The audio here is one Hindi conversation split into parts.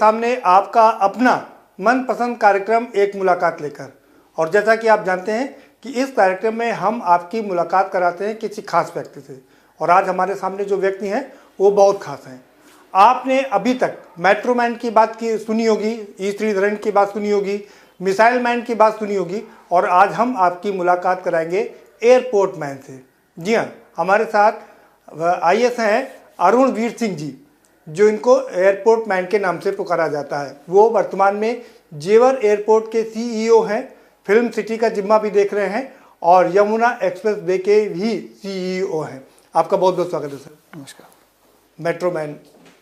सामने आपका अपना मनपसंद कार्यक्रम एक मुलाकात लेकर। और जैसा कि आप जानते हैं कि इस कार्यक्रम में हम आपकी मुलाकात कराते हैं किसी खास व्यक्ति से, और आज हमारे सामने जो व्यक्ति हैं वो बहुत खास हैं। आपने अभी तक मेट्रो मैन की बात की सुनी होगी, ई श्रीधरन की बात सुनी होगी, मिसाइल मैन की बात सुनी होगी, और आज हम आपकी मुलाकात कराएंगे एयरपोर्ट मैन से। जी हाँ, हमारे साथ आईएएस हैं अरुण वीर सिंह जी, जो इनको एयरपोर्ट मैन के नाम से पुकारा जाता है। वो वर्तमान में जेवर एयरपोर्ट के सीईओ हैं, फिल्म सिटी का जिम्मा भी देख रहे हैं, और यमुना एक्सप्रेस वे के भी सीईओ हैं। आपका बहुत बहुत स्वागत है सर। नमस्कार। मेट्रो मैन,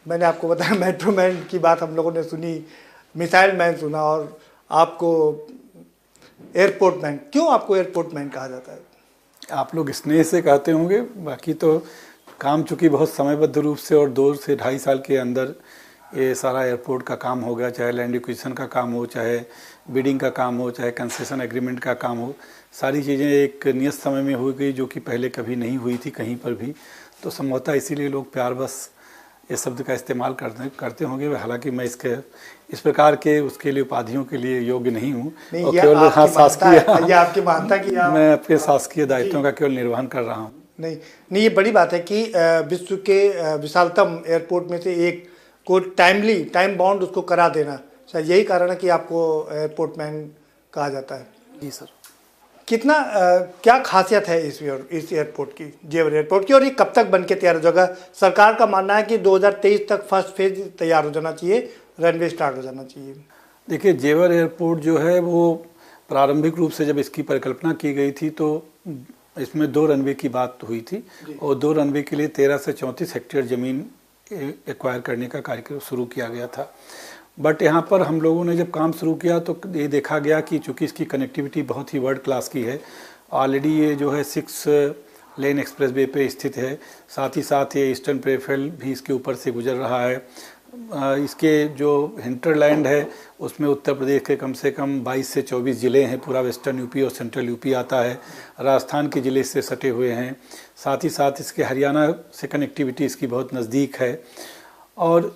मैंने आपको बताया मेट्रो मैन की बात हम लोगों ने सुनी, मिसाइल मैन सुना, और आपको एयरपोर्ट मैन। क्यों आपको एयरपोर्ट मैन कहा जाता है? आप लोग स्नेह से कहते होंगे, बाकी तो काम चूँकि बहुत समयबद्ध रूप से और 2 से ढाई साल के अंदर ये सारा एयरपोर्ट का काम हो गया, चाहे लैंड एक्विजिशन का काम हो, चाहे बिडिंग का काम हो, चाहे कंसेशन एग्रीमेंट का काम हो, सारी चीज़ें एक नियत समय में हो गई, जो कि पहले कभी नहीं हुई थी कहीं पर भी। तो संभवतः इसीलिए लोग प्यार बस ये शब्द का इस्तेमाल करते होंगे। हालांकि मैं इस प्रकार के उसके लिए उपाधियों के लिए योग्य नहीं हूँ, और केवल आपकी मानता कि मैं अपने शासकीय दायित्वों का केवल निर्वहन कर रहा हूँ। नहीं, ये बड़ी बात है कि विश्व के विशालतम एयरपोर्ट में से एक को टाइम बाउंड उसको करा देना, शायद यही कारण है कि आपको एयरपोर्ट मैन कहा जाता है। जी सर। कितना क्या खासियत है इस एयरपोर्ट की, जेवर एयरपोर्ट की, और ये कब तक बन के तैयार हो जाएगा? सरकार का मानना है कि 2023 तक फर्स्ट फेज तैयार हो जाना चाहिए, रनवे स्टार्ट हो जाना चाहिए। देखिए, जेवर एयरपोर्ट जो है वो प्रारंभिक रूप से जब इसकी परिकल्पना की गई थी तो इसमें 2 रनवे की बात हुई थी, और 2 रनवे के लिए 13 से 34 हेक्टेयर ज़मीन एक्वायर करने का कार्यक्रम शुरू किया गया था। बट यहाँ पर हम लोगों ने जब काम शुरू किया तो ये देखा गया कि चूँकि इसकी कनेक्टिविटी बहुत ही वर्ल्ड क्लास की है, ऑलरेडी ये जो है 6 लेन एक्सप्रेस वे पे स्थित है, साथ ही साथ ये ईस्टर्न प्लेफेल भी इसके ऊपर से गुजर रहा है। इसके जो हिंटरलैंड है उसमें उत्तर प्रदेश के कम से कम 22 से 24 ज़िले हैं, पूरा वेस्टर्न यूपी और सेंट्रल यूपी आता है, राजस्थान के ज़िले से सटे हुए हैं, साथ ही साथ इसके हरियाणा से कनेक्टिविटी इसकी बहुत नज़दीक है, और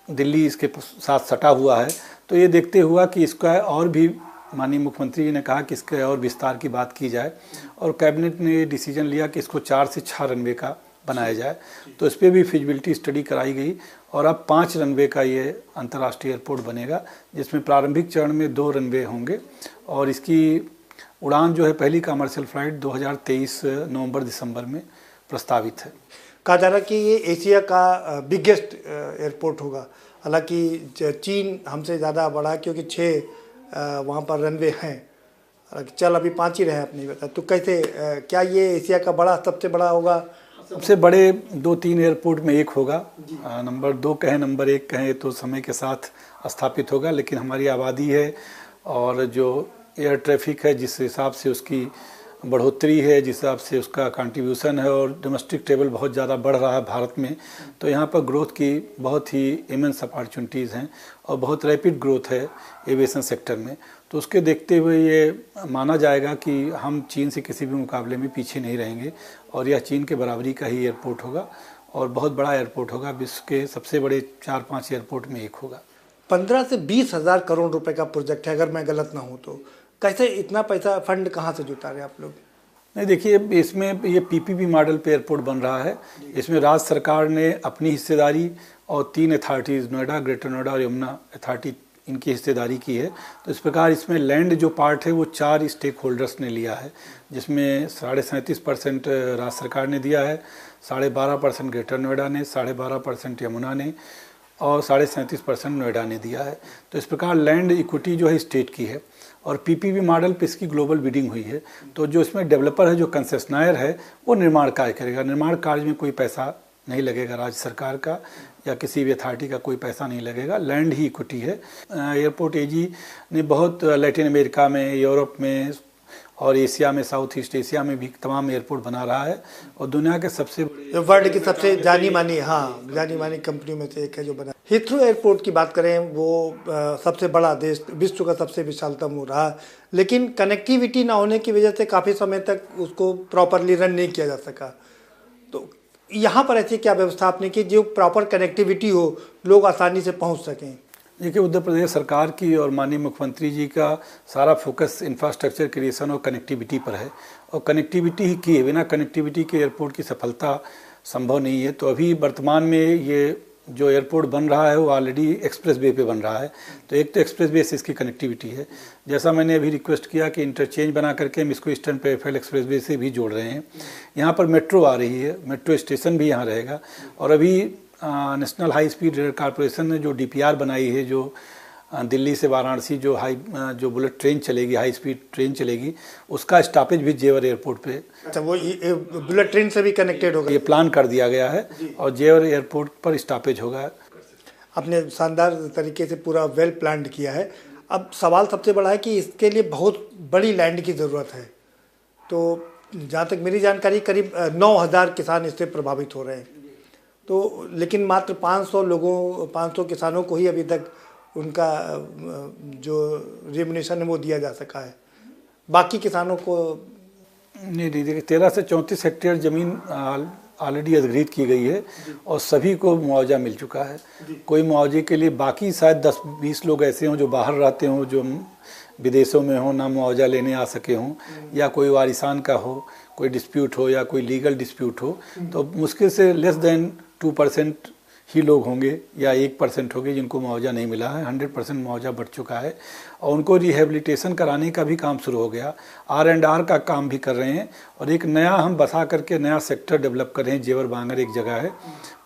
दिल्ली इसके साथ सटा हुआ है। तो ये देखते हुआ कि इसका और भी, माननीय मुख्यमंत्री जी ने कहा कि इसके और विस्तार की बात की जाए, और कैबिनेट ने ये डिसीजन लिया कि इसको 4 से 6 रनवे का बनाया जाए। तो इस पर भी फिजिबिलिटी स्टडी कराई गई, और अब 5 रनवे का ये अंतर्राष्ट्रीय एयरपोर्ट बनेगा, जिसमें प्रारंभिक चरण में 2 रनवे होंगे, और इसकी उड़ान जो है पहली कमर्शियल फ्लाइट 2023 नवंबर-दिसंबर में प्रस्तावित है। कहा जा रहा है कि ये एशिया का बिगेस्ट एयरपोर्ट होगा। हालांकि चीन हमसे ज़्यादा बड़ा है, क्योंकि 6 वहाँ पर रनवे हैं, चल अभी 5 ही रहे, अपनी बता। तो कैसे क्या ये एशिया का सबसे बड़ा होगा? सबसे बड़े 2-3 एयरपोर्ट में एक होगा। नंबर 2 कहें, नंबर 1 कहें, तो समय के साथ स्थापित होगा, लेकिन हमारी आबादी है और जो एयर ट्रैफिक है, जिस हिसाब से उसकी बढ़ोतरी है, जिस हिसाब से उसका कंट्रीब्यूशन है, और डोमेस्टिक ट्रेवल बहुत ज़्यादा बढ़ रहा है भारत में, तो यहाँ पर ग्रोथ की बहुत ही इमेंस अपॉर्चुनिटीज़ हैं, और बहुत रैपिड ग्रोथ है एविएशन सेक्टर में। तो उसके देखते हुए ये माना जाएगा कि हम चीन से किसी भी मुकाबले में पीछे नहीं रहेंगे, और यह चीन के बराबरी का ही एयरपोर्ट होगा, और बहुत बड़ा एयरपोर्ट होगा, विश्व के सबसे बड़े 4-5 एयरपोर्ट में एक होगा। 15 से 20 हज़ार करोड़ रुपए का प्रोजेक्ट है, अगर मैं गलत ना हूँ तो। कैसे इतना पैसा फंड कहाँ से जुटा रहे आप लोग? नहीं, देखिए, इसमें ये पीपीपी मॉडल पे एयरपोर्ट बन रहा है। इसमें राज्य सरकार ने अपनी हिस्सेदारी और 3 अथॉरिटीज़, नोएडा, ग्रेटर नोएडा और यमुना अथॉरिटी, इनकी हिस्सेदारी की है। तो इस प्रकार इसमें लैंड जो पार्ट है वो 4 स्टेक होल्डर्स ने लिया है, जिसमें 37.5% राज्य सरकार ने दिया है, 12.5% ग्रेटर नोएडा ने, 12.5% यमुना ने, और 37.5% नोएडा ने दिया है। तो इस प्रकार लैंड इक्विटी जो है स्टेट की है, और पीपीपी मॉडल पे इसकी ग्लोबल बिडिंग हुई है। तो जो इसमें डेवलपर है, जो कंसेशनायर है, वो निर्माण कार्य करेगा। निर्माण कार्य में कोई पैसा नहीं लगेगा राज्य सरकार का या किसी भी अथॉरिटी का, कोई पैसा नहीं लगेगा, लैंड ही इक्विटी है। एयरपोर्ट एजी ने बहुत लैटिन अमेरिका में, यूरोप में और एशिया में, साउथ ईस्ट एशिया में भी तमाम एयरपोर्ट बना रहा है, और दुनिया के सबसे बड़े, वर्ल्ड की सबसे जानी मानी कंपनी में से एक है जो बना। हीथ्रो एयरपोर्ट की बात करें, वो सबसे बड़ा देश, विश्व का सबसे विशालतम हो रहा, लेकिन कनेक्टिविटी ना होने की वजह से काफ़ी समय तक उसको प्रॉपरली रन नहीं किया जा सका। तो यहाँ पर ऐसी क्या व्यवस्था आपने की जो प्रॉपर कनेक्टिविटी हो, लोग आसानी से पहुँच सकें? देखिए, उत्तर प्रदेश सरकार की और माननीय मुख्यमंत्री जी का सारा फोकस इंफ्रास्ट्रक्चर क्रिएशन और कनेक्टिविटी पर है, और कनेक्टिविटी ही की है। बिना कनेक्टिविटी के एयरपोर्ट की सफलता संभव नहीं है। तो अभी वर्तमान में ये जो एयरपोर्ट बन रहा है वो ऑलरेडी एक्सप्रेस वे पे बन रहा है। तो एक तो एक्सप्रेस वे से इसकी कनेक्टिविटी है, जैसा मैंने अभी रिक्वेस्ट किया कि इंटरचेंज बना करके हम इसको ईस्टर्न पेरिफेरल एक्सप्रेस वे से भी जोड़ रहे हैं। यहाँ पर मेट्रो आ रही है, मेट्रो स्टेशन भी यहाँ रहेगा। और अभी national high speed rail corporation ने जो DPR बनाई है, जो दिल्ली से वाराणसी जो बुलेट ट्रेन चलेगी, हाई स्पीड ट्रेन चलेगी, उसका स्टॉपेज भी जेवर एयरपोर्ट पे। अच्छा, वो बुलेट ट्रेन से भी कनेक्टेड होगा? ये प्लान कर दिया गया है और जेवर एयरपोर्ट पर स्टॉपेज होगा। आपने शानदार तरीके से पूरा वेल प्लान्ड किया है। अब सवाल सबसे बड़ा है कि इसके लिए बहुत बड़ी लैंड की ज़रूरत है। तो जहाँ तक मेरी जानकारी करीब 9,000 किसान इससे प्रभावित हो रहे हैं। तो लेकिन मात्र 500 किसानों को ही अभी तक उनका जो रेम्युनेशन है वो दिया जा सका है। बाकी किसानों को नहीं, देखिए 13 से 34 हेक्टेयर ज़मीन ऑलरेडी अधिग्रहित की गई है और सभी को मुआवजा मिल चुका है। कोई मुआवजे के लिए बाकी शायद 10-20 लोग ऐसे हों जो बाहर रहते हों, जो विदेशों में हो, ना मुआवजा लेने आ सके हों, या कोई वारिसान का हो, कोई डिस्प्यूट हो या कोई लीगल डिस्प्यूट हो, तो मुश्किल से लेस देन 2% ही लोग होंगे या 1% होंगे जिनको मुआवजा नहीं मिला है। 100% मुआवजा बढ़ चुका है और उनको रिहेबिलिटेशन कराने का भी काम शुरू हो गया। R&R का काम भी कर रहे हैं और एक नया हम बसा करके नया सेक्टर डेवलप कर रहे हैं। जेवर बांगर एक जगह है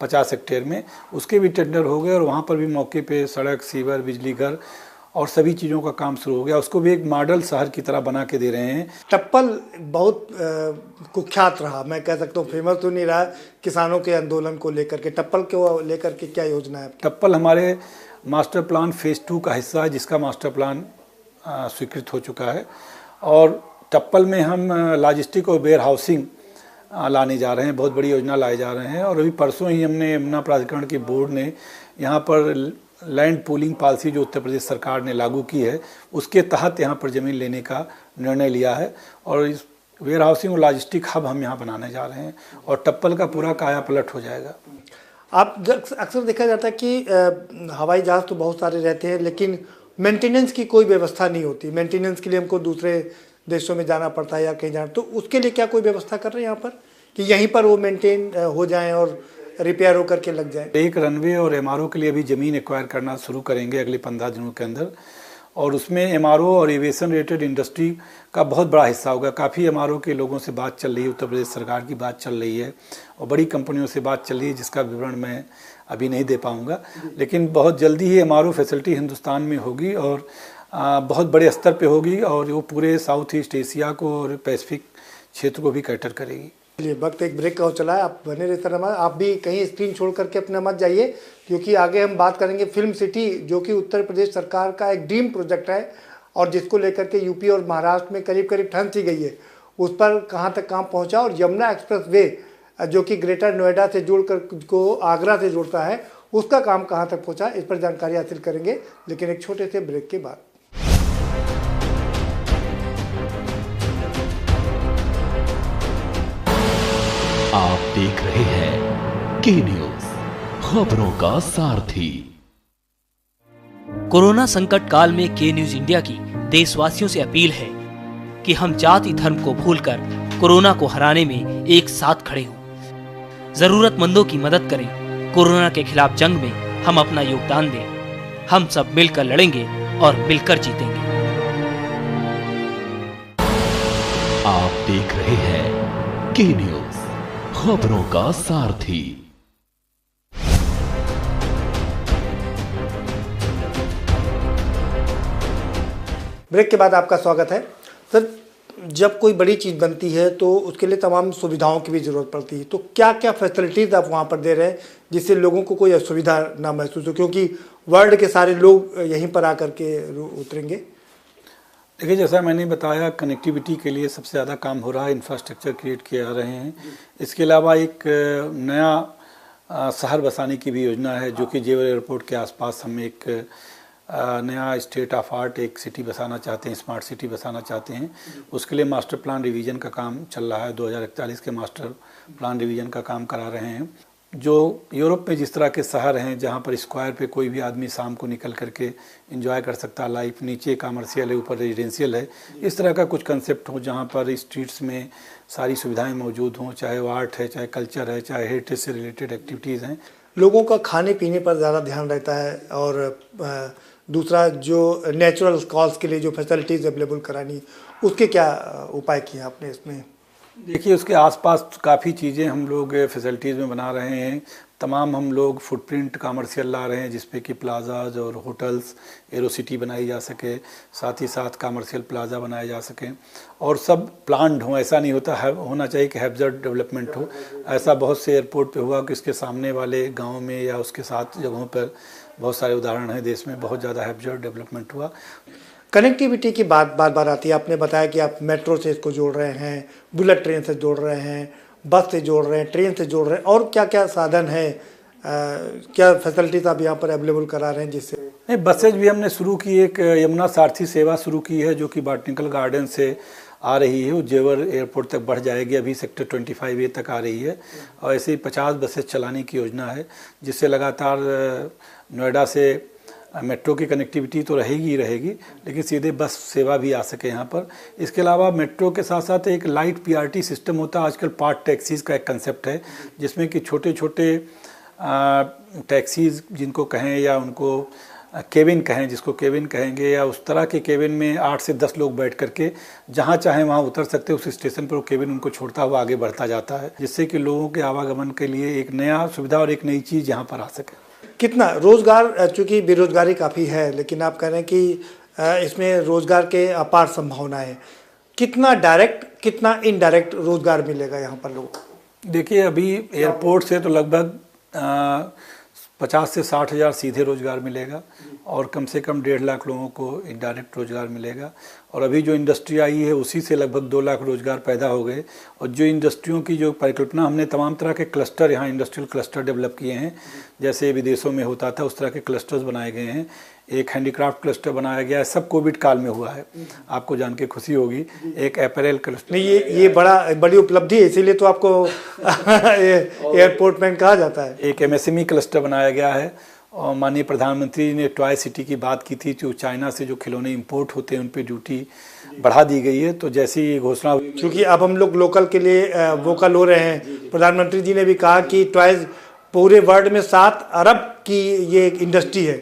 50 हेक्टेयर में, उसके भी टेंडर हो गए और वहाँ पर भी मौके पे सड़क, सीवर, बिजली घर और सभी चीज़ों का काम शुरू हो गया। उसको भी एक मॉडल शहर की तरह बना के दे रहे हैं। टप्पल बहुत कुख्यात रहा, मैं कह सकता हूँ फेमस तो नहीं रहा किसानों के आंदोलन को लेकर के। टप्पल को लेकर के क्या योजना है? टप्पल हमारे मास्टर प्लान फेज़ 2 का हिस्सा है, जिसका मास्टर प्लान स्वीकृत हो चुका है। और टप्पल में हम लॉजिस्टिक और वेयर हाउसिंग लाने जा रहे हैं, बहुत बड़ी योजना लाए जा रहे हैं। और अभी परसों ही हमने यमुना प्राधिकरण की बोर्ड ने यहाँ पर लैंड पूलिंग पॉलिसी जो उत्तर प्रदेश सरकार ने लागू की है, उसके तहत यहाँ पर ज़मीन लेने का निर्णय लिया है और इस वेयर हाउसिंग और लॉजिस्टिक हब हम यहाँ बनाने जा रहे हैं और टप्पल का पूरा काया पलट हो जाएगा। आप अक्सर देखा जाता है कि हवाई जहाज़ तो बहुत सारे रहते हैं, लेकिन मेंटेनेंस की कोई व्यवस्था नहीं होती। मेंटेनेंस के लिए हमको दूसरे देशों में जाना पड़ता है या कहीं जाना, तो उसके लिए क्या कोई व्यवस्था कर रहे हैं यहाँ पर कि यहीं पर वो मेंटेन हो जाएँ और रिपेयर होकर के लग जाए? एक रनवे और MRO के लिए भी ज़मीन एक्वायर करना शुरू करेंगे अगले 15 दिनों के अंदर, और उसमें MRO और एविएशन रिलेटेड इंडस्ट्री का बहुत बड़ा हिस्सा होगा। काफ़ी MRO के लोगों से बात चल रही है, उत्तर प्रदेश सरकार की बात चल रही है और बड़ी कंपनियों से बात चल रही है, जिसका विवरण मैं अभी नहीं दे पाऊँगा। लेकिन बहुत जल्दी ही MRO फैसिलिटी हिंदुस्तान में होगी और बहुत बड़े स्तर पर होगी और वो पूरे साउथ ईस्ट एशिया को और पैसिफिक क्षेत्र को भी कैटर करेगी। चलिए, वक्त एक ब्रेक का हो चला है, आप बने रहते हैं। आप भी कहीं स्क्रीन छोड़ करके अपना मत जाइए, क्योंकि आगे हम बात करेंगे फिल्म सिटी, जो कि उत्तर प्रदेश सरकार का एक ड्रीम प्रोजेक्ट है और जिसको लेकर के यूपी और महाराष्ट्र में करीब करीब ठन सी गई है। उस पर कहाँ तक काम पहुँचा और यमुना एक्सप्रेस वे जो कि ग्रेटर नोएडा से जोड़कर को आगरा से जोड़ता है, उसका काम कहाँ तक पहुँचा, इस पर जानकारी हासिल करेंगे, लेकिन एक छोटे से ब्रेक के बाद। आप देख रहे हैं के न्यूज, खबरों का सारथी। कोरोना संकट काल में के न्यूज इंडिया की देशवासियों से अपील है कि हम जाति धर्म को भूलकर कोरोना को हराने में एक साथ खड़े हों। जरूरतमंदों की मदद करें। कोरोना के खिलाफ जंग में हम अपना योगदान दें। हम सब मिलकर लड़ेंगे और मिलकर जीतेंगे। आप देख रहे हैं के न्यूज, खबरों का सारथी। ब्रेक के बाद आपका स्वागत है। सर, जब कोई बड़ी चीज़ बनती है तो उसके लिए तमाम सुविधाओं की भी ज़रूरत पड़ती है, तो क्या क्या फैसिलिटीज़ आप वहाँ पर दे रहे हैं जिससे लोगों को कोई असुविधा ना महसूस हो, क्योंकि वर्ल्ड के सारे लोग यहीं पर आकर के उतरेंगे? देखिए, जैसा मैंने बताया, कनेक्टिविटी के लिए सबसे ज़्यादा काम हो रहा है, इंफ्रास्ट्रक्चर क्रिएट किए जा रहे हैं। इसके अलावा एक नया शहर बसाने की भी योजना है, जो कि जेवर एयरपोर्ट के आसपास हम एक नया स्टेट ऑफ आर्ट एक सिटी बसाना चाहते हैं, स्मार्ट सिटी बसाना चाहते हैं। उसके लिए मास्टर प्लान रिवीजन का काम चल रहा है, 2041 के मास्टर प्लान रिवीजन का काम करा रहे हैं। जो यूरोप में जिस तरह के शहर हैं जहाँ पर स्क्वायर पे कोई भी आदमी शाम को निकल करके एंजॉय कर सकता है लाइफ, नीचे कमर्शियल है ऊपर रेजिडेंशियल है, इस तरह का कुछ कंसेप्ट हो जहाँ पर स्ट्रीट्स में सारी सुविधाएं मौजूद हों, चाहे वो आर्ट है, चाहे कल्चर है, चाहे हेरिटेज से रिलेटेड एक्टिविटीज़ हैं। लोगों का खाने पीने पर ज़्यादा ध्यान रहता है और दूसरा जो नेचुरल कॉज के लिए जो फैसिलिटीज़ अवेलेबल करानी, उसके क्या उपाय किए आपने इसमें? देखिए, उसके आसपास काफ़ी चीज़ें हम लोग फैसिलिटीज़ में बना रहे हैं। तमाम हम लोग फुटप्रिंट कमर्शियल ला रहे हैं जिसपे कि प्लाजाज और होटल्स, एरो सिटी बनाई जा सके, साथ ही साथ कमर्शियल प्लाजा बनाए जा सकें और सब प्लान्ड हो। ऐसा नहीं होता है, होना चाहिए कि हैब्जर्ड डेवलपमेंट हो। ऐसा बहुत से एयरपोर्ट पे हुआ कि इसके सामने वाले गाँव में या उसके साथ जगहों पर बहुत सारे उदाहरण हैं देश में, बहुत ज़्यादा हैब्जर्ड डेवलपमेंट हुआ। कनेक्टिविटी की बात बार बार आती है। आपने बताया कि आप मेट्रो से इसको जोड़ रहे हैं, बुलेट ट्रेन से जोड़ रहे हैं, बस से जोड़ रहे हैं, ट्रेन से जोड़ रहे हैं, और क्या क्या साधन है, क्या फैसिलिटीज़ आप यहाँ पर अवेलेबल करा रहे हैं जिससे? नहीं, बसेज भी हमने शुरू की, एक यमुना सारथी सेवा शुरू की है जो कि बॉटनिकल गार्डन से आ रही है, वो जेवर एयरपोर्ट तक बढ़ जाएगी, अभी सेक्टर 25A तक आ रही है और ऐसे ही 50 बसेज चलाने की योजना है जिससे लगातार नोएडा से मेट्रो की कनेक्टिविटी तो रहेगी ही रहेगी, लेकिन सीधे बस सेवा भी आ सके यहाँ पर। इसके अलावा मेट्रो के साथ साथ एक लाइट PRT सिस्टम होता है, आजकल पार्ट टैक्सीज़ का एक कंसेप्ट है जिसमें कि छोटे छोटे टैक्सीज़ जिनको कहें या उनको केबिन कहें, जिसको केबिन कहेंगे, या उस तरह के केबिन में 8 से 10 लोग बैठ करके जहाँ चाहें वहाँ उतर सकते हैं। उस स्टेशन पर वो केबिन उनको छोड़ता हुआ आगे बढ़ता जाता है, जिससे कि लोगों के आवागमन के लिए एक नया सुविधा और एक नई चीज़ यहाँ पर आ सके। कितना रोज़गार, चूँकि बेरोज़गारी काफ़ी है, लेकिन आप कह रहे हैं कि इसमें रोज़गार के अपार संभावना है, कितना डायरेक्ट कितना इनडायरेक्ट रोज़गार मिलेगा यहाँ पर लोगों को? देखिए, अभी एयरपोर्ट से तो लगभग 50 से 60 हज़ार सीधे रोज़गार मिलेगा और कम से कम 1.5 लाख लोगों को इनडायरेक्ट रोज़गार मिलेगा। और अभी जो इंडस्ट्री आई है उसी से लगभग 2 लाख रोज़गार पैदा हो गए। और जो इंडस्ट्रियों की जो परिकल्पना, हमने तमाम तरह के क्लस्टर यहाँ इंडस्ट्रियल क्लस्टर डेवलप किए हैं, जैसे विदेशों में होता था उस तरह के क्लस्टर्स बनाए गए हैं। एक हैंडीक्राफ्ट क्लस्टर बनाया गया है, सब कोविड काल में हुआ है, आपको जान के खुशी होगी। एक अपैरल क्लस्टर, नहीं, ये बड़ी उपलब्धि है, इसीलिए तो आपको एयरपोर्ट मैन कहा जाता है। एक MSME क्लस्टर बनाया गया है और माननीय प्रधानमंत्री ने टॉय सिटी की बात की थी, जो चाइना से जो खिलौने इंपोर्ट होते हैं उन पे ड्यूटी बढ़ा दी गई है। तो जैसी घोषणा हुई, क्योंकि अब हम लोग लोकल के लिए वोकल हो रहे हैं, प्रधानमंत्री जी ने भी कहा कि टॉयज पूरे वर्ल्ड में 7 अरब की ये एक इंडस्ट्री है,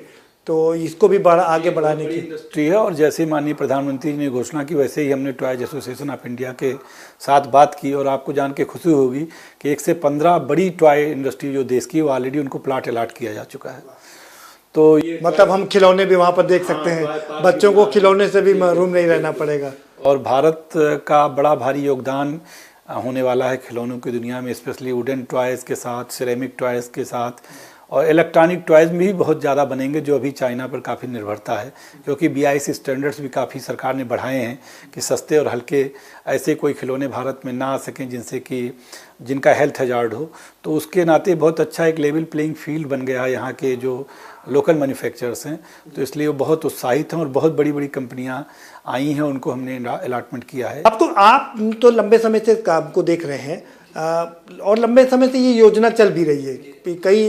तो इसको भी आगे बढ़ाने की इंडस्ट्री है। और जैसे माननीय प्रधानमंत्री ने घोषणा की वैसे ही हमने टॉयज एसोसिएशन ऑफ इंडिया के साथ बात की और आपको जान के खुशी होगी कि 1 से 15 बड़ी टॉय इंडस्ट्री जो देश की, वो ऑलरेडी उनको प्लाट अलाट किया जा चुका है। तो ये मतलब हम खिलौने भी वहाँ पर देख सकते हैं, बच्चों को खिलौने से भी महरूम नहीं रहना पड़ेगा। और भारत का बड़ा भारी योगदान होने वाला है खिलौनों की दुनिया में, स्पेशली वुडन टॉयज़ के साथ, सिरेमिक टॉयज़ के साथ, और इलेक्ट्रॉनिक टॉयज़ में भी बहुत ज़्यादा बनेंगे जो अभी चाइना पर काफ़ी निर्भरता है, क्योंकि BIS स्टैंडर्ड्स भी काफ़ी सरकार ने बढ़ाए हैं कि सस्ते और हल्के ऐसे कोई खिलौने भारत में ना आ सकें जिनसे कि जिनका हेल्थ हजार्ड हो। तो उसके नाते बहुत अच्छा एक लेवल प्लेइंग फील्ड बन गया है यहाँ के जो लोकल मैन्युफैक्चरर्स हैं। तो इसलिए वो बहुत उत्साहित हैं और बहुत बड़ी बड़ी कंपनियाँ आई हैं, उनको हमने अलॉटमेंट किया है। अब तो आप तो लंबे समय से काम को देख रहे हैं और लंबे समय से ये योजना चल भी रही है, कई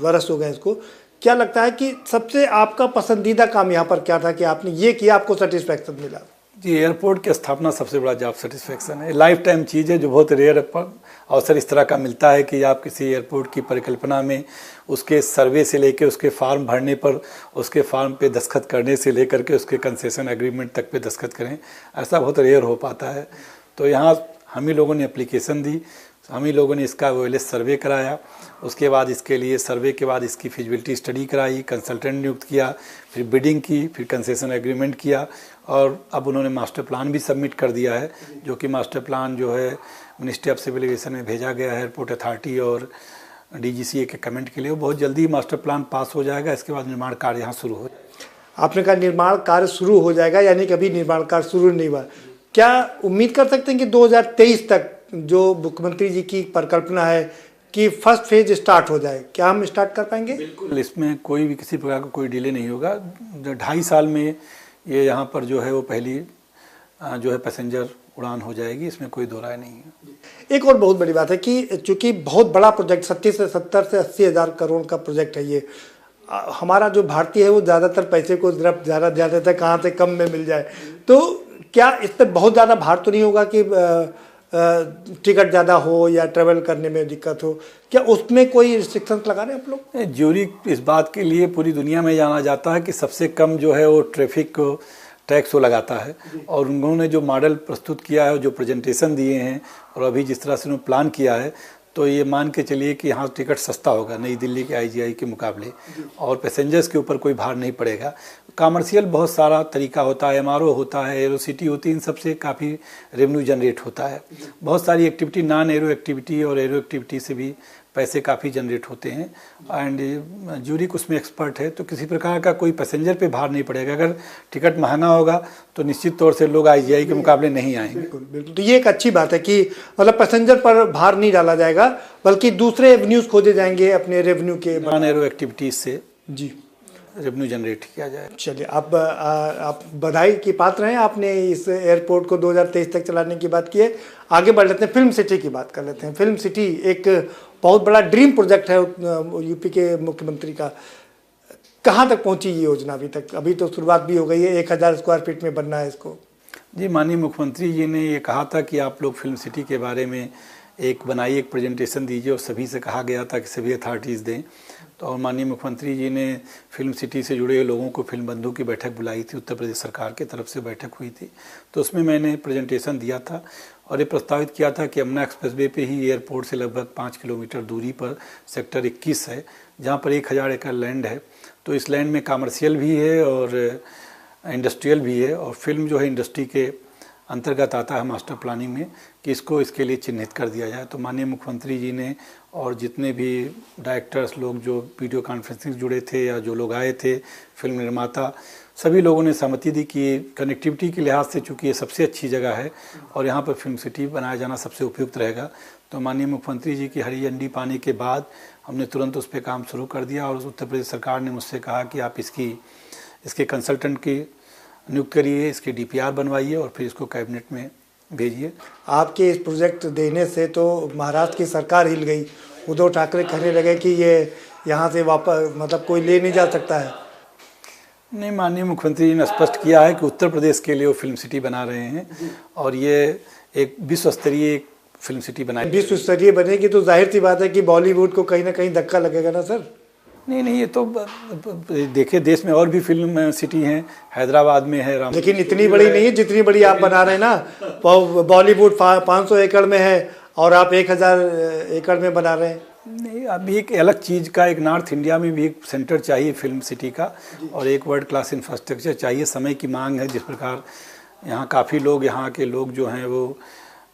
वर्ष हो गए इसको। क्या लगता है कि सबसे आपका पसंदीदा काम यहाँ पर क्या था कि आपने ये किया, आपको सेटिस्फैक्शन मिला? जी, एयरपोर्ट की स्थापना सबसे बड़ा जॉब सेटिस्फैक्शन है, लाइफ टाइम चीज़ है, जो बहुत रेयर अवसर इस तरह का मिलता है कि आप किसी एयरपोर्ट की परिकल्पना में उसके सर्वे से लेकर उसके फार्म भरने पर, उसके फार्म पे दस्तखत करने से लेकर के उसके कंसेशन एग्रीमेंट तक पे दस्तखत करें, ऐसा बहुत रेयर हो पाता है। तो यहाँ हम ही लोगों ने एप्लीकेशन दी, हम ही लोगों ने इसका वेलनेस सर्वे कराया, उसके बाद इसके लिए सर्वे के बाद इसकी फिजिबिलिटी स्टडी कराई, कंसल्टेंट नियुक्त किया, फिर बिडिंग की, फिर कंसेशन एग्रीमेंट किया और अब उन्होंने मास्टर प्लान भी सबमिट कर दिया है, जो कि मास्टर प्लान जो है मिनिस्ट्री ऑफ सिविल एविएशन में भेजा गया है एयरपोर्ट अथॉरिटी और DGCA के कमेंट के लिए। बहुत जल्दी मास्टर प्लान पास हो जाएगा, इसके बाद निर्माण कार्य यहाँ शुरू हो जाएगा। आपने कहा निर्माण कार्य शुरू हो जाएगा, यानी कि अभी निर्माण कार्य शुरू नहीं हुआ। क्या उम्मीद कर सकते हैं कि 2023 तक जो मुख्यमंत्री जी की परिकल्पना है कि फर्स्ट फेज स्टार्ट हो जाए, क्या हम स्टार्ट कर पाएंगे? बिल्कुल, इसमें कोई भी किसी प्रकार का कोई डिले नहीं होगा। 2.5 साल में ये यहाँ पर जो है वो पहली जो है पैसेंजर उड़ान हो जाएगी, इसमें कोई दो राय नहीं है। एक और बहुत बड़ी बात है कि चूंकि बहुत बड़ा प्रोजेक्ट 70 से 80 हज़ार करोड़ का प्रोजेक्ट है ये, हमारा जो भारतीय है वो ज़्यादातर पैसे को ज़्यादा ध्यान देता है कहाँ से कम में मिल जाए, तो क्या इस पर बहुत ज़्यादा भार तो नहीं होगा कि टिकट ज़्यादा हो या ट्रेवल करने में दिक्कत हो? क्या उसमें कोई रिस्ट्रिक्शंस लगा रहे हैं आप लोग? ज्यूरिक इस बात के लिए पूरी दुनिया में जाना जाता है कि सबसे कम जो है वो ट्रैफिक टैक्स वो लगाता है, और उन्होंने जो मॉडल प्रस्तुत किया है, जो प्रेजेंटेशन दिए हैं और अभी जिस तरह से उन्होंने प्लान किया है, तो ये मान के चलिए कि यहाँ टिकट सस्ता होगा नई दिल्ली के IGI के मुकाबले, और पैसेंजर्स के ऊपर कोई भार नहीं पड़ेगा। कमर्शियल बहुत सारा तरीका होता है, MRO होता है, एरोसिटी होती है, इन सबसे काफ़ी रेवेन्यू जनरेट होता है। बहुत सारी एक्टिविटी, नॉन एरो एक्टिविटी और एरो एक्टिविटी से भी पैसे काफ़ी जनरेट होते हैं, एंड ज्यूरिक उसमें एक्सपर्ट है, तो किसी प्रकार का कोई पैसेंजर पे भार नहीं पड़ेगा। अगर टिकट महंगा होगा तो निश्चित तौर से लोग IGI के मुकाबले नहीं आएंगे। बिल्कुल बिल्कुल, तो ये एक अच्छी बात है कि मतलब पैसेंजर पर भार नहीं डाला जाएगा, बल्कि दूसरे एवेन्यूज खोजे जाएंगे अपने रेवेन्यू के, नॉन एरो एक्टिविटीज से जी रेवेन्यू जनरेट किया जाए। चलिए, आप बधाई की पात्र हैं, आपने इस एयरपोर्ट को 2023 तक चलाने की बात की है। आगे बढ़ लेते हैं, फिल्म सिटी की बात कर लेते हैं। फिल्म सिटी एक बहुत बड़ा ड्रीम प्रोजेक्ट है यूपी के मुख्यमंत्री का। कहाँ तक पहुँची ये योजना अभी तक? अभी तो शुरुआत भी हो गई है, 1000 स्क्वायर फीट में बनना है इसको। जी, माननीय मुख्यमंत्री जी ने ये कहा था कि आप लोग फिल्म सिटी के बारे में एक बनाइए, एक प्रेजेंटेशन दीजिए, और सभी से कहा गया था कि सभी अथॉरिटीज़ दें। तो और माननीय मुख्यमंत्री जी ने फिल्म सिटी से जुड़े लोगों को फिल्म बंधु की बैठक बुलाई थी, उत्तर प्रदेश सरकार की तरफ से बैठक हुई थी, तो उसमें मैंने प्रेजेंटेशन दिया था और ये प्रस्तावित किया था कि यमुना एक्सप्रेसवे पे ही एयरपोर्ट से लगभग 5 किलोमीटर दूरी पर सेक्टर 21 है, जहाँ पर 1000 एकड़ लैंड है। तो इस लैंड में कमर्शियल भी है और इंडस्ट्रियल भी है, और फिल्म जो है इंडस्ट्री के अंतर्गत आता है मास्टर प्लानिंग में कि इसको इसके लिए चिन्हित कर दिया जाए। तो माननीय मुख्यमंत्री जी ने और जितने भी डायरेक्टर्स लोग जो वीडियो कॉन्फ्रेंसिंग जुड़े थे या जो लोग आए थे, फिल्म निर्माता, सभी लोगों ने सहमति दी कि कनेक्टिविटी के लिहाज से चूँकि ये सबसे अच्छी जगह है और यहाँ पर फिल्म सिटी बनाया जाना सबसे उपयुक्त रहेगा। तो माननीय मुख्यमंत्री जी की हरी झंडी पाने के बाद हमने तुरंत उस पर काम शुरू कर दिया, और उत्तर प्रदेश सरकार ने मुझसे कहा कि आप इसके कंसल्टेंट की नियुक्त करिए, इसके DPR बनवाइए और फिर इसको कैबिनेट में भेजिए। आपके इस प्रोजेक्ट देने से तो महाराष्ट्र की सरकार हिल गई। उद्धव ठाकरे कहने लगे कि ये यहाँ से वापस मतलब कोई ले नहीं जा सकता है। नहीं, माननीय मुख्यमंत्री जी ने स्पष्ट किया है कि उत्तर प्रदेश के लिए वो फिल्म सिटी बना रहे हैं और ये एक विश्व स्तरीय फिल्म सिटी बनाएगी। विश्व स्तरीय बनेगी तो जाहिर सी बात है कि बॉलीवुड को कहीं ना कहीं धक्का लगेगा ना सर? नहीं, ये तो देखिए देश में और भी फिल्म सिटी हैं, हैदराबाद में है, लेकिन इतनी बड़ी नहीं है जितनी बड़ी आप बना रहे हैं ना। बॉलीवुड 500 एकड़ में है और आप 1000 एकड़ में बना रहे हैं। नहीं, अभी एक अलग चीज़ का, एक नॉर्थ इंडिया में भी एक सेंटर चाहिए फिल्म सिटी का, और एक वर्ल्ड क्लास इंफ्रास्ट्रक्चर चाहिए। समय की मांग है, जिस प्रकार यहाँ काफ़ी लोग, यहाँ के लोग जो हैं वो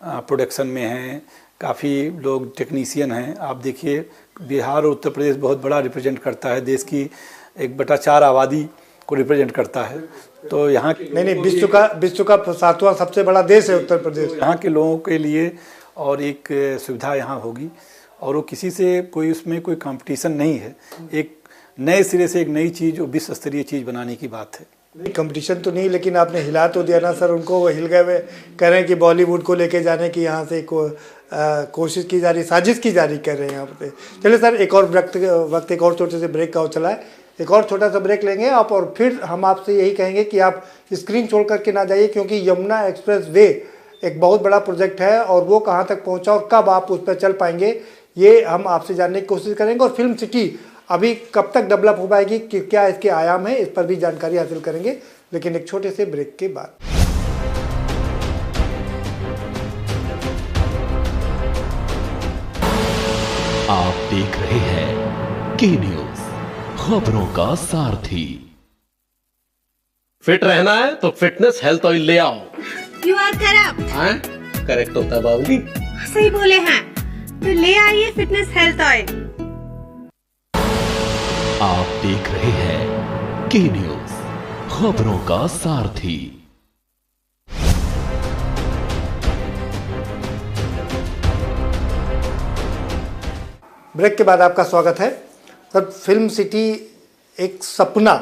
प्रोडक्शन में हैं, काफ़ी लोग टेक्नीशियन हैं। आप देखिए बिहार और उत्तर प्रदेश बहुत बड़ा रिप्रेजेंट करता है, देश की 1/4 आबादी को रिप्रेजेंट करता है। तो यहाँ नहीं, विश्व का 7वां सबसे बड़ा देश है उत्तर प्रदेश। यहाँ के लोगों के लिए और एक सुविधा यहाँ होगी, और वो किसी से कोई उसमें कोई कंपटीशन नहीं है। एक नए सिरे से एक नई चीज़, विश्व स्तरीय चीज़ बनाने की बात है। नहीं, कंपटीशन तो नहीं, लेकिन आपने हिला तो दिया ना सर उनको। वो हिल गए हुए कह रहे हैं कि बॉलीवुड को लेके जाने की यहाँ से कोशिश की जा रही, साजिश की जा रही कह रहे हैं यहाँ पे। चलिए सर, एक और वक्त एक और छोटे से ब्रेक का हो चला है, एक और छोटा सा ब्रेक लेंगे आप, और फिर हम आपसे यही कहेंगे कि आप स्क्रीन छोड़ करके ना जाइए, क्योंकि यमुना एक्सप्रेस वे एक बहुत बड़ा प्रोजेक्ट है और वो कहाँ तक पहुँचा और कब आप उस पर चल पाएंगे, ये हम आपसे जानने की कोशिश करेंगे। और फिल्म सिटी अभी कब तक डेवलप हो पाएगी, कि क्या इसके आयाम है, इस पर भी जानकारी हासिल करेंगे, लेकिन एक छोटे से ब्रेक के बाद। आप देख रहे हैं के न्यूज, खबरों का सारथी। फिट रहना है तो फिटनेस हेल्थ ऑयल ले आओ। You are correct. करेक्ट होता है बाबूली। सही बोले हैं, तो ले आइए फिटनेस हेल्थ ऑयल। आप देख रहे हैं के न्यूज, खबरों का सारथी। ब्रेक के बाद आपका स्वागत है सर। फिल्म सिटी एक सपना,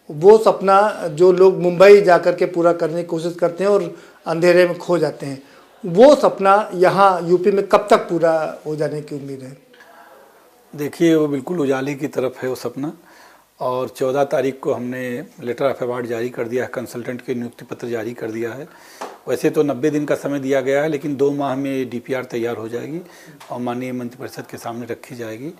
वो सपना जो लोग मुंबई जाकर के पूरा करने की कोशिश करते हैं, और अंधेरे में खो जाते हैं, वो सपना यहाँ यूपी में कब तक पूरा हो जाने की उम्मीद है? देखिए, वो बिल्कुल उजाले की तरफ है वो सपना। और 14 तारीख को हमने लेटर ऑफ अवार्ड जारी कर दिया है, कंसल्टेंट के नियुक्ति पत्र जारी कर दिया है। वैसे तो 90 दिन का समय दिया गया है, लेकिन 2 माह में DPR तैयार हो जाएगी और माननीय मंत्रिपरिषद के सामने रखी जाएगी।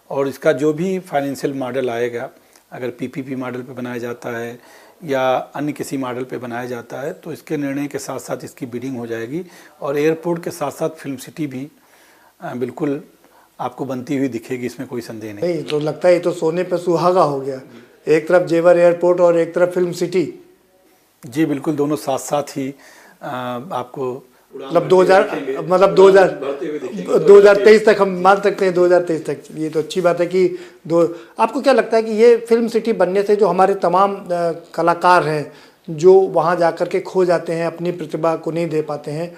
और इसका जो भी फाइनेंशियल मॉडल आएगा, अगर PPP मॉडल पे बनाया जाता है या अन्य किसी मॉडल पे बनाया जाता है, तो इसके निर्णय के साथ साथ इसकी बिडिंग हो जाएगी। और एयरपोर्ट के साथ साथ फिल्म सिटी भी बिल्कुल आपको बनती हुई दिखेगी, इसमें कोई संदेह नहीं। तो लगता है ये तो सोने पे सुहागा हो गया, एक तरफ जेवर एयरपोर्ट और एक तरफ फिल्म सिटी। जी बिल्कुल, दोनों साथ साथ ही आपको मतलब 2023 तक हम मान सकते हैं, 2023 तक। ये तो अच्छी बात है कि आपको क्या लगता है कि ये फिल्म सिटी बनने से जो हमारे तमाम कलाकार हैं जो वहाँ जाकर के खो जाते हैं, अपनी प्रतिभा को नहीं दे पाते हैं,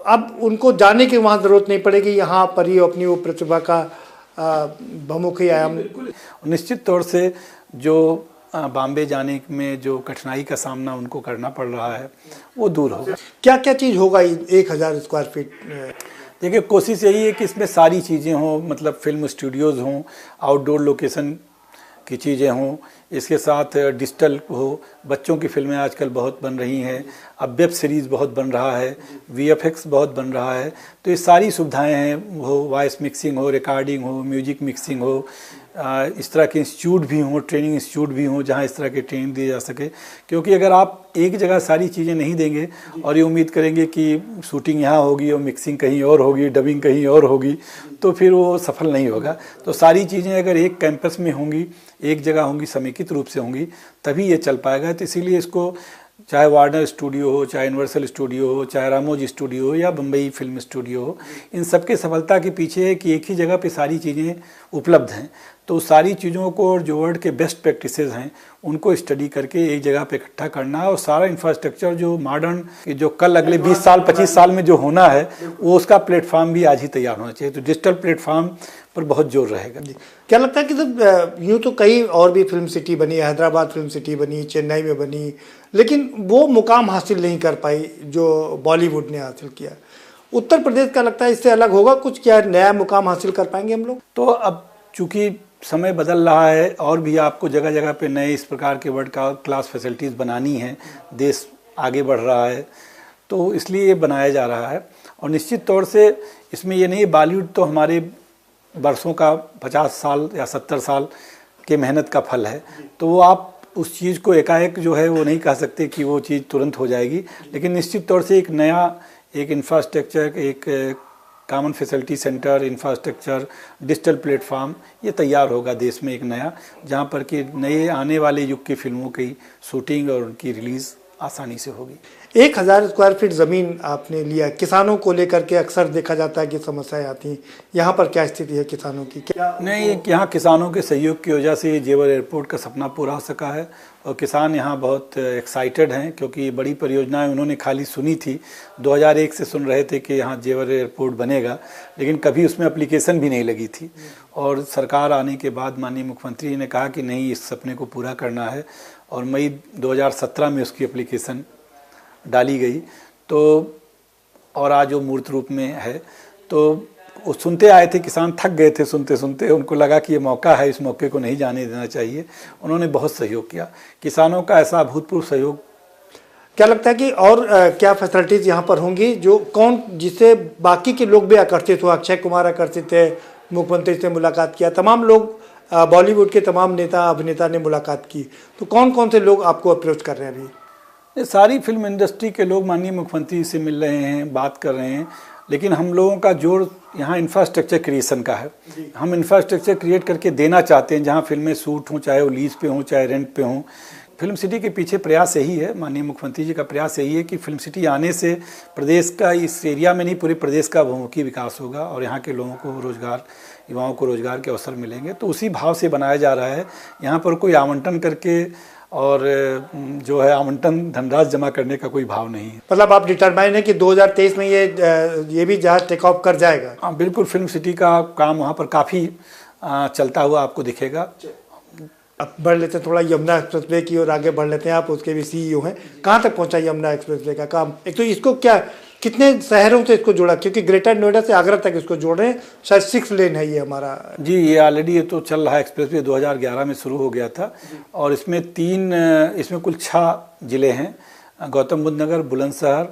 अब उनको जाने की वहाँ ज़रूरत नहीं पड़ेगी, यहाँ पर ही अपनी वो प्रतिभा का बहुमुखी आयाम। निश्चित तौर से जो बॉम्बे जाने में जो कठिनाई का सामना उनको करना पड़ रहा है वो दूर होगा। क्या क्या चीज़ होगा 1000 स्क्वायर फीट? देखिए, कोशिश यही है कि इसमें सारी चीज़ें हों, मतलब फिल्म स्टूडियोज़ हों, आउटडोर लोकेशन की चीज़ें हों, इसके साथ डिजिटल हो। बच्चों की फिल्में आजकल बहुत बन रही हैं, अब वेब सीरीज़ बहुत बन रहा है, VFX बहुत बन रहा है, तो ये सारी सुविधाएं हैं, हो वॉइस मिक्सिंग हो, रिकॉर्डिंग हो, म्यूजिक मिक्सिंग हो, इस तरह के इंस्टीट्यूट भी हों, ट्रेनिंग इंस्टीट्यूट भी हों जहाँ इस तरह के ट्रेनिंग दी जा सके। क्योंकि अगर आप एक जगह सारी चीज़ें नहीं देंगे और ये उम्मीद करेंगे कि शूटिंग यहाँ होगी और मिक्सिंग कहीं और होगी, डबिंग कहीं और होगी, तो फिर वो सफल नहीं होगा। तो सारी चीज़ें अगर एक कैंपस में होंगी, एक जगह होंगी, समेकित रूप से होंगी, तभी ये चल पाएगा। तो इसीलिए इसको चाहे वार्नर स्टूडियो हो, चाहे यूनिवर्सल स्टूडियो हो, चाहे रामोजी स्टूडियो हो या बम्बई फिल्म स्टूडियो हो, इन सब के सफलता के पीछे है कि एक ही जगह पे सारी चीज़ें उपलब्ध हैं। तो सारी चीज़ों को और जो वर्ल्ड के बेस्ट प्रैक्टिसेस हैं उनको स्टडी करके एक जगह पे इकट्ठा करना है, और सारा इंफ्रास्ट्रक्चर जो मॉडर्न, जो कल अगले 20 साल 25 साल में जो होना है, वो उसका प्लेटफॉर्म भी आज ही तैयार होना चाहिए। तो डिजिटल प्लेटफॉर्म पर बहुत जोर रहेगा। क्या लगता है कि जब यूँ तो कई और भी फिल्म सिटी बनी, हैदराबाद फिल्म सिटी बनी, चेन्नई में बनी, लेकिन वो मुकाम हासिल नहीं कर पाई जो बॉलीवुड ने हासिल किया। उत्तर प्रदेश का लगता है इससे अलग होगा कुछ, क्या नया मुकाम हासिल कर पाएंगे हम लोग? तो अब चूँकि समय बदल रहा है और भी आपको जगह जगह पे नए इस प्रकार के वर्ल्ड क्लास फैसिलिटीज़ बनानी हैं, देश आगे बढ़ रहा है, तो इसलिए ये बनाया जा रहा है। और निश्चित तौर से इसमें ये नहीं, बॉलीवुड तो हमारे बरसों का 50 साल या 70 साल के मेहनत का फल है, तो वो आप उस चीज़ को एकाएक जो है वो नहीं कह सकते कि वो चीज़ तुरंत हो जाएगी। लेकिन निश्चित तौर से एक नया एक इंफ्रास्ट्रक्चर, एक common facility centre, infrastructure, digital platform ये तैयार होगा देश में एक नया, जहाँ पर कि नए आने वाले युग की फिल्मों की शूटिंग और उनकी रिलीज़ आसानी से होगी। 1000 स्क्वायर फीट ज़मीन आपने लिया, किसानों को लेकर के अक्सर देखा जाता है कि समस्याएं आती हैं, यहाँ पर क्या स्थिति है किसानों की? क्या नहीं, यहाँ किसानों के सहयोग की वजह से जेवर एयरपोर्ट का सपना पूरा हो सका है, और किसान यहाँ बहुत एक्साइटेड हैं, क्योंकि ये बड़ी परियोजनाएं उन्होंने खाली सुनी थी, 2001 से सुन रहे थे कि यहाँ जेवर एयरपोर्ट बनेगा, लेकिन कभी उसमें एप्लीकेशन भी नहीं लगी थी। और सरकार आने के बाद माननीय मुख्यमंत्री ने कहा कि नहीं, इस सपने को पूरा करना है, और मई 2017 में उसकी एप्लीकेशन डाली गई। तो और आज वो मूर्त रूप में है। तो वो सुनते आए थे, किसान थक गए थे सुनते सुनते, उनको लगा कि ये मौका है, इस मौके को नहीं जाने देना चाहिए। उन्होंने बहुत सहयोग किया, किसानों का ऐसा अभूतपूर्व सहयोग। क्या लगता है कि और क्या फैसिलिटीज़ यहाँ पर होंगी जो जिससे बाकी के लोग भी आकर्षित हुआ? अक्षय कुमार आकर्षित है, मुख्यमंत्री से मुलाकात किया, तमाम लोग, बॉलीवुड के तमाम नेता अभिनेता ने मुलाकात की, तो कौन कौन से लोग आपको अप्रोच कर रहे हैं अभी? सारी फिल्म इंडस्ट्री के लोग माननीय मुख्यमंत्री से मिल रहे हैं, बात कर रहे हैं, लेकिन हम लोगों का जोर यहाँ इंफ्रास्ट्रक्चर क्रिएशन का है। हम इंफ्रास्ट्रक्चर क्रिएट करके देना चाहते हैं, जहाँ फिल्में शूट हों, चाहे वो लीज पे हों, चाहे रेंट पे हों। फिल्म सिटी के पीछे प्रयास यही है, माननीय मुख्यमंत्री जी का प्रयास यही है कि फिल्म सिटी आने से प्रदेश का, इस एरिया में नहीं पूरे प्रदेश का बहुमुखी विकास होगा और यहाँ के लोगों को रोज़गार, युवाओं को रोज़गार के अवसर मिलेंगे। तो उसी भाव से बनाया जा रहा है। यहाँ पर कोई आवंटन करके और जो है आवंटन धनराशि जमा करने का कोई भाव नहीं है। मतलब आप डिटरमाइन है कि 2023 में ये भी जहाज टेक ऑफ कर जाएगा? हाँ बिल्कुल, फिल्म सिटी का काम वहाँ पर काफ़ी चलता हुआ आपको दिखेगा। अब बढ़ लेते हैं थोड़ा यमुना एक्सप्रेसवे की और आगे बढ़ लेते हैं, आप उसके भी सीईओ हैं। कहाँ तक पहुँचा यमुना एक्सप्रेसवे का काम? एक तो इसको क्या कितने शहरों से इसको जोड़ा, क्योंकि ग्रेटर नोएडा से आगरा तक इसको जोड़ रहे हैं, शायद 6 लेन है ये हमारा। जी, ये ऑलरेडी ये तो चल रहा है। एक्सप्रेसवे 2011 में शुरू हो गया था और इसमें कुल 6 ज़िले हैं, गौतम बुद्ध नगर, बुलंदशहर,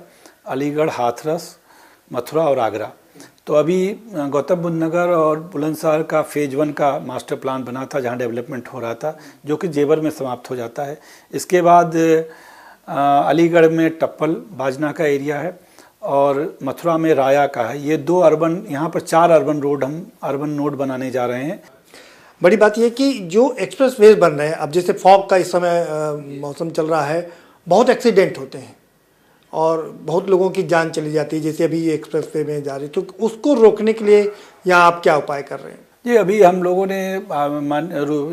अलीगढ़, हाथरस, मथुरा और आगरा। तो अभी गौतम बुद्ध नगर और बुलंदशहर का फेज 1 का मास्टर प्लान बना था, जहां डेवलपमेंट हो रहा था, जो कि जेवर में समाप्त हो जाता है। इसके बाद अलीगढ़ में टप्पल बाजना का एरिया है और मथुरा में राया का है। ये 2 अर्बन, यहाँ पर 4 अर्बन रोड हम अर्बन नोड बनाने जा रहे हैं। बड़ी बात यह कि जो एक्सप्रेसवेज बन रहे हैं, अब जैसे फॉग का इस समय मौसम चल रहा है, बहुत एक्सीडेंट होते हैं और बहुत लोगों की जान चली जाती है, जैसे अभी ये एक्सप्रेसवे में जा रही, तो उसको रोकने के लिए यहाँ आप क्या उपाय कर रहे हैं? ये अभी हम लोगों ने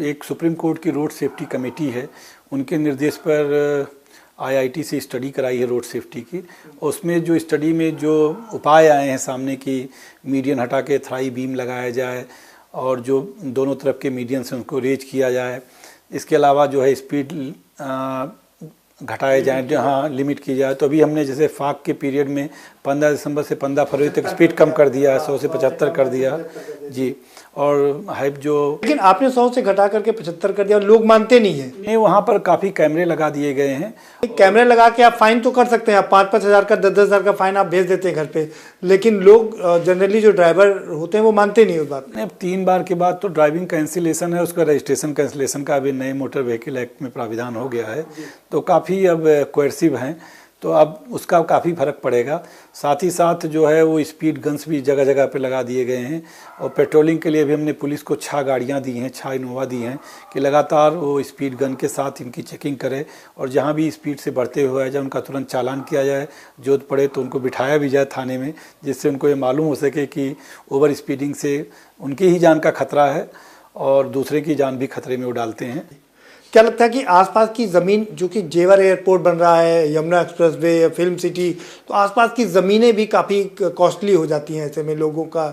एक सुप्रीम कोर्ट की रोड सेफ्टी कमेटी है, उनके निर्देश पर IIT से स्टडी कराई है रोड सेफ्टी की। उसमें जो स्टडी में जो उपाय आए हैं सामने की मीडियन हटा के थ्राई बीम लगाया जाए और जो दोनों तरफ के मीडियन से उनको रेज किया जाए। इसके अलावा जो है स्पीड घटाए जाए, हाँ लिमिट की जाए। तो अभी हमने जैसे फाग के पीरियड में 15 दिसंबर से 15 फरवरी तक स्पीड कम कर दिया है, 100 से 75 कर दिया जी। और हाइप जो, लेकिन आपने 100 से घटा करके 75 कर दिया और लोग मानते नहीं है। नहीं, वहाँ पर काफ़ी कैमरे लगा दिए गए हैं। कैमरे लगा के आप फाइन तो कर सकते हैं, आप 5-5 हज़ार का 10-10 हज़ार का फाइन आप भेज देते हैं घर पे, लेकिन लोग जनरली जो ड्राइवर होते हैं वो मानते नहीं उस बात। 3 बार के बाद तो ड्राइविंग कैंसिलेशन है, उसका रजिस्ट्रेशन कैंसिलेशन का अभी नए मोटर व्हीकल एक्ट में प्राविधान हो गया है, तो काफ़ी अब कोएर्सिव हैं, तो अब उसका काफ़ी फर्क पड़ेगा। साथ ही साथ जो है वो स्पीड गन्स भी जगह जगह पे लगा दिए गए हैं और पेट्रोलिंग के लिए भी हमने पुलिस को 6 गाड़ियां दी हैं, 6 इनोवा दी हैं कि लगातार वो स्पीड गन के साथ इनकी चेकिंग करे और जहां भी स्पीड से बढ़ते हुए जाए उनका तुरंत चालान किया जाए, जरूरत पड़े तो उनको बिठाया भी जाए थाने में, जिससे उनको ये मालूम हो सके कि ओवर स्पीडिंग से उनकी ही जान का खतरा है और दूसरे की जान भी खतरे में वो डालते हैं। क्या लगता है कि आसपास की ज़मीन, जो कि जेवर एयरपोर्ट बन रहा है, यमुना एक्सप्रेसवे, फिल्म सिटी, तो आसपास की ज़मीनें भी काफ़ी कॉस्टली हो जाती हैं, ऐसे में लोगों का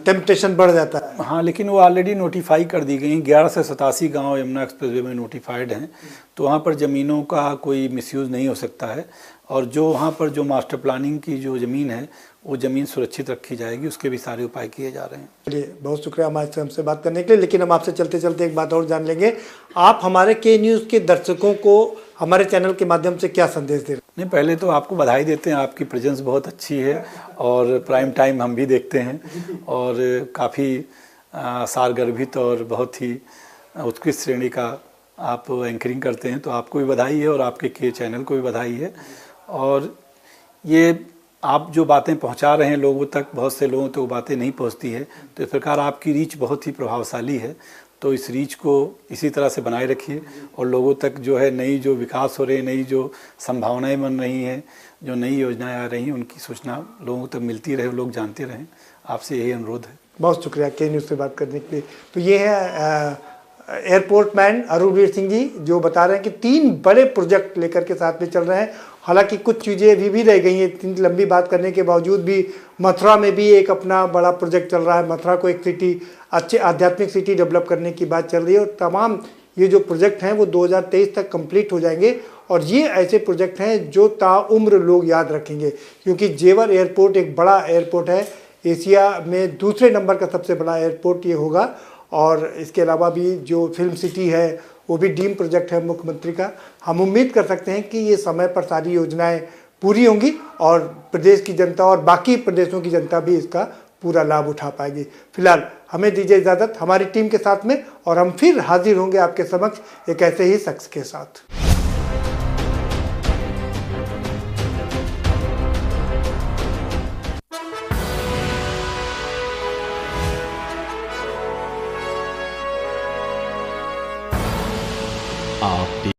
टेम्पटेशन बढ़ जाता है। हाँ, लेकिन वो ऑलरेडी नोटिफाई कर दी गई। 11 से 87 गाँव यमुना एक्सप्रेसवे में नोटिफाइड हैं, तो वहाँ पर ज़मीनों का कोई मिसयूज़ नहीं हो सकता है और जो वहाँ पर जो मास्टर प्लानिंग की जो ज़मीन है वो ज़मीन सुरक्षित रखी जाएगी, उसके भी सारे उपाय किए जा रहे हैं। चलिए, बहुत शुक्रिया हमारे हमसे बात करने के लिए। लेकिन हम आपसे चलते चलते एक बात और जान लेंगे, आप हमारे के न्यूज़ के दर्शकों को हमारे चैनल के माध्यम से क्या संदेश दे रहे हैं? नहीं, पहले तो आपको बधाई देते हैं, आपकी प्रेजेंस बहुत अच्छी है और प्राइम टाइम हम भी देखते हैं और काफ़ी सारगर्भित और बहुत ही उत्कृष्ट श्रेणी का आप एंकरिंग करते हैं, तो आपको भी बधाई है और आपके के चैनल को भी बधाई है। और ये आप जो बातें पहुंचा रहे हैं लोगों तक, बहुत से लोगों तक वो बातें नहीं पहुंचती है, तो इस प्रकार आपकी रीच बहुत ही प्रभावशाली है, तो इस रीच को इसी तरह से बनाए रखिए और लोगों तक जो है नई जो विकास हो रही है, नई जो संभावनाएं बन रही हैं, जो नई योजनाएं आ रही हैं, उनकी सूचना लोगों तक मिलती रहे, लोग जानते रहें, आपसे यही अनुरोध है। बहुत शुक्रिया के न्यूज़ से बात करने के लिए। तो ये है एयरपोर्ट मैन अरुणवीर सिंह जी, जो बता रहे हैं कि 3 बड़े प्रोजेक्ट लेकर के साथ में चल रहे हैं। हालांकि कुछ चीज़ें अभी भी रह गई हैं, इतनी लंबी बात करने के बावजूद भी। मथुरा में भी एक अपना बड़ा प्रोजेक्ट चल रहा है, मथुरा को एक सिटी, अच्छे आध्यात्मिक सिटी डेवलप करने की बात चल रही है और तमाम ये जो प्रोजेक्ट हैं वो 2023 तक कंप्लीट हो जाएंगे और ये ऐसे प्रोजेक्ट हैं जो ताउम्र लोग याद रखेंगे, क्योंकि जेवर एयरपोर्ट एक बड़ा एयरपोर्ट है, एशिया में दूसरे नंबर का सबसे बड़ा एयरपोर्ट ये होगा। और इसके अलावा भी जो फिल्म सिटी है वो भी ड्रीम प्रोजेक्ट है मुख्यमंत्री का। हम उम्मीद कर सकते हैं कि ये समय पर सारी योजनाएं पूरी होंगी और प्रदेश की जनता और बाकी प्रदेशों की जनता भी इसका पूरा लाभ उठा पाएगी। फिलहाल हमें दीजिए इजाज़त हमारी टीम के साथ में, और हम फिर हाजिर होंगे आपके समक्ष एक ऐसे ही शख्स के साथ।